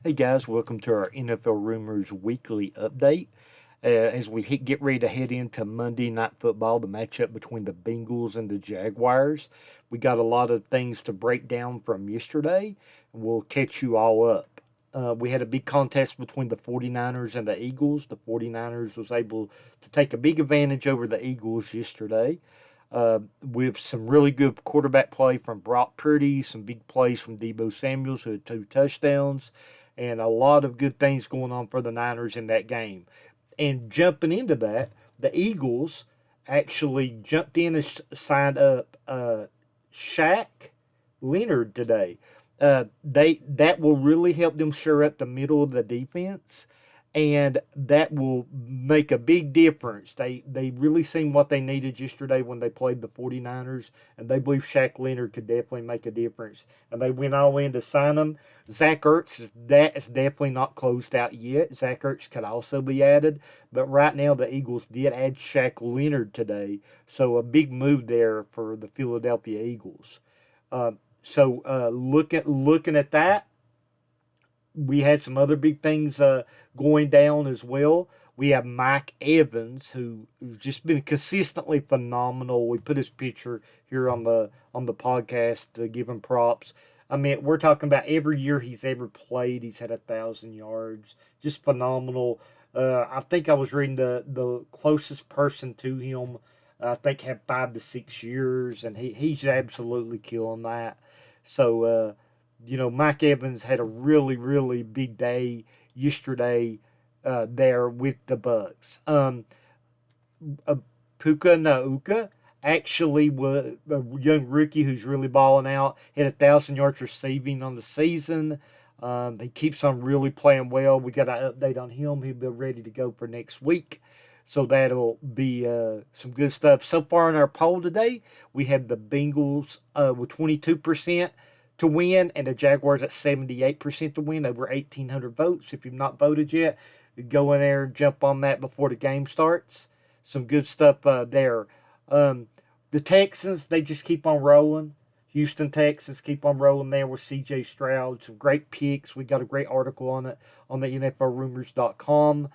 Hey guys, welcome to our NFL Rumors weekly update. As we get ready to head into Monday Night Football, the matchup between the Bengals and the Jaguars, we got a lot of things to break down from yesterday, and we'll catch you all up. We had a big contest between the 49ers and the Eagles. The 49ers was able to take a big advantage over the Eagles yesterday with some really good quarterback play from Brock Purdy, some big plays from Debo Samuels, who had 2 touchdowns, and a lot of good things going on for the Niners in that game. And jumping into that, the Eagles actually jumped in and signed up Shaq Leonard today. They that will really help them shore up the middle of the defense, and that will make a big difference. They really seen what they needed yesterday when they played the 49ers, and they believe Shaq Leonard could definitely make a difference. And they went all in to sign him. Zach Ertz, that is definitely not closed out yet. Zach Ertz could also be added, but right now the Eagles did add Shaq Leonard today, so a big move there for the Philadelphia Eagles. Looking at that, we had some other big things going down as well. We have Mike Evans, who's just been consistently phenomenal. We put his picture here on the podcast to give him props. I mean, we're talking about every year he's ever played, he's had 1,000 yards. Just phenomenal. I think I was reading the closest person to him. I think had 5 to 6 years, and he's absolutely killing that. So Mike Evans had a really, really big day yesterday there with the Bucks. Puka Nauka actually was a young rookie who's really balling out. Had 1,000 yards receiving on the season. He keeps on really playing well. We got an update on him. He'll be ready to go for next week. So that'll be some good stuff. So far in our poll today, we have the Bengals with 22% to win, and the Jaguars at 78% to win, over 1,800 votes. If you've not voted yet, go in there and jump on that before the game starts. Some good stuff there. The Texans, they just keep on rolling. Houston Texans keep on rolling there with CJ Stroud. Some great picks. We got a great article on it on the NFLRumors.com.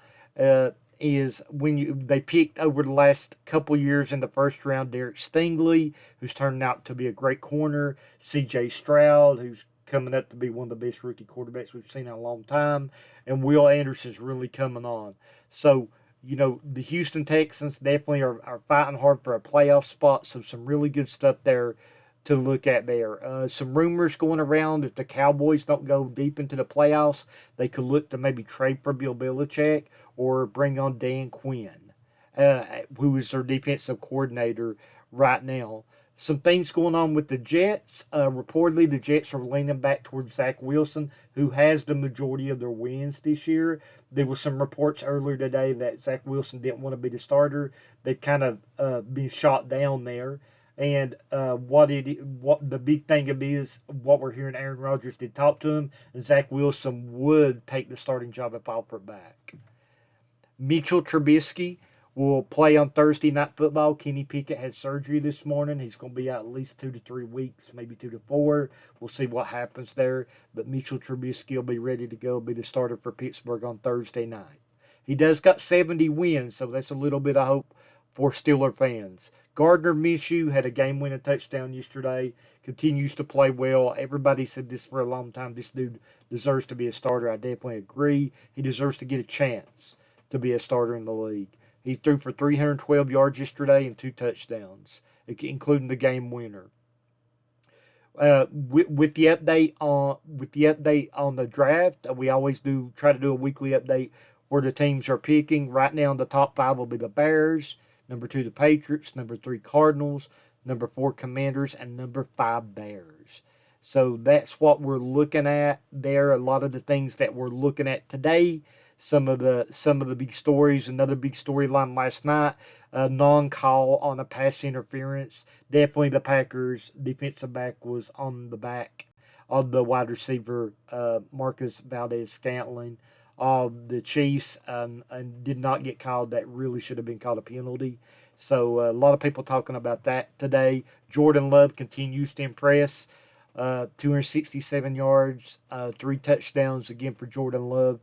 Is when they picked over the last couple years in the first round Derek Stingley, who's turned out to be a great corner, CJ Stroud, who's coming up to be one of the best rookie quarterbacks we've seen in a long time, and Will Anderson's really coming on. So, the Houston Texans definitely are fighting hard for a playoff spot, so some really good stuff there to look at there. Some rumors going around if the Cowboys don't go deep into the playoffs, they could look to maybe trade for Bill Belichick or bring on Dan Quinn, who is their defensive coordinator right now. Some things going on with the Jets. Reportedly, the Jets are leaning back towards Zach Wilson, who has the majority of their wins this year. There were some reports earlier today that Zach Wilson didn't want to be the starter. They've kind of been shot down there. And what the big thing of is what we're hearing, Aaron Rodgers did talk to him, and Zach Wilson would take the starting job if offered back. Mitchell Trubisky will play on Thursday Night Football. Kenny Pickett had surgery this morning. He's going to be out at least 2 to 3 weeks, maybe 2 to 4. We'll see what happens there. But Mitchell Trubisky will be ready to go, be the starter for Pittsburgh on Thursday night. He does got 70 wins, so that's a little bit of hope for Steeler fans. Gardner Minshew had a game-winning touchdown yesterday. Continues to play well. Everybody said this for a long time. This dude deserves to be a starter. I definitely agree. He deserves to get a chance to be a starter in the league. He threw for 312 yards yesterday and 2 touchdowns, including the game winner. With the update on the draft, we always try to do a weekly update where the teams are picking. Right now, the top 5 will be the Bears, number 2 the Patriots, number 3 Cardinals, number 4 Commanders, and number 5 Bears. So that's what we're looking at there. A lot of the things that we're looking at today. Some of the big stories. Another big storyline last night, a non-call on a pass interference. Definitely the Packers defensive back was on the back of the wide receiver Marcus Valdez-Scantling. The Chiefs and did not get called. That really should have been called a penalty. So a lot of people talking about that today. Jordan Love continues to impress. 267 yards, 3 touchdowns again for Jordan Love,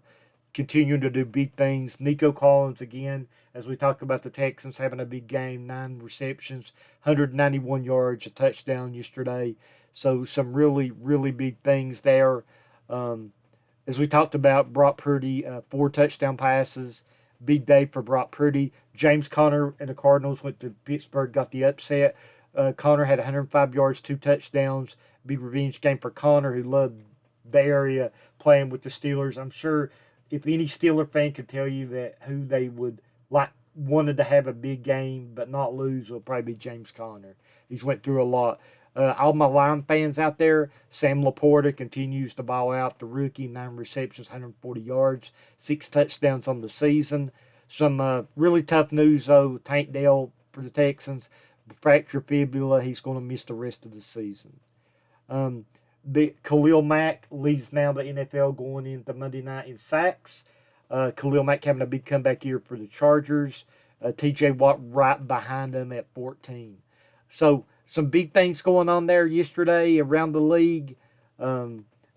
continuing to do big things. Nico Collins again, as we talk about the Texans having a big game, 9 receptions, 191 yards, a touchdown yesterday. So some really, really big things there. As we talked about, Brock Purdy, 4 touchdown passes. Big day for Brock Purdy. James Conner and the Cardinals went to Pittsburgh, got the upset. Conner had 105 yards, 2 touchdowns. Big revenge game for Conner, who loved the area playing with the Steelers. I'm sure if any Steeler fan could tell you that who they would like wanted to have a big game but not lose will probably be James Conner. He's went through a lot. All my Lion fans out there, Sam Laporta continues to ball out. The rookie, 9 receptions, 140 yards, 6 touchdowns on the season. Some really tough news, though. Tank Dell for the Texans, fractured fibula. He's going to miss the rest of the season. Khalil Mack leads now the NFL going into Monday night in sacks. Khalil Mack having a big comeback here for the Chargers. T.J. Watt right behind him at 14. So some big things going on there yesterday around the league.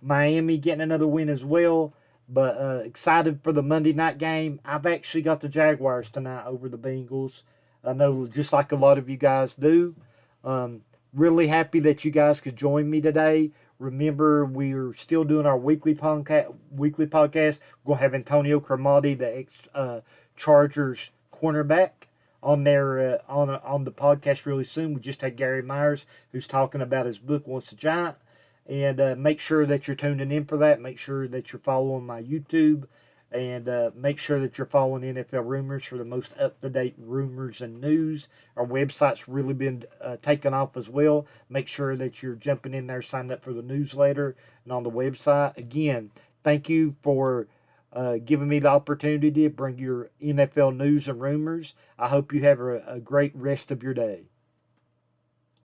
Miami getting another win as well. But excited for the Monday night game. I've actually got the Jaguars tonight over the Bengals. I know just like a lot of you guys do. Really happy that you guys could join me today. Remember, we're still doing our weekly podcast. We're going to have Antonio Cromartie, the ex-Chargers cornerback, on there on the podcast really soon. We just had Gary Myers, who's talking about his book, Once a Giant. And make sure that you're tuning in for that. Make sure that you're following my YouTube. And make sure that you're following NFL Rumors for the most up-to-date rumors and news. Our website's really been taken off as well. Make sure that you're jumping in there, signing up for the newsletter and on the website. Again, thank you for giving me the opportunity to bring your NFL news and rumors. I hope you have a great rest of your day.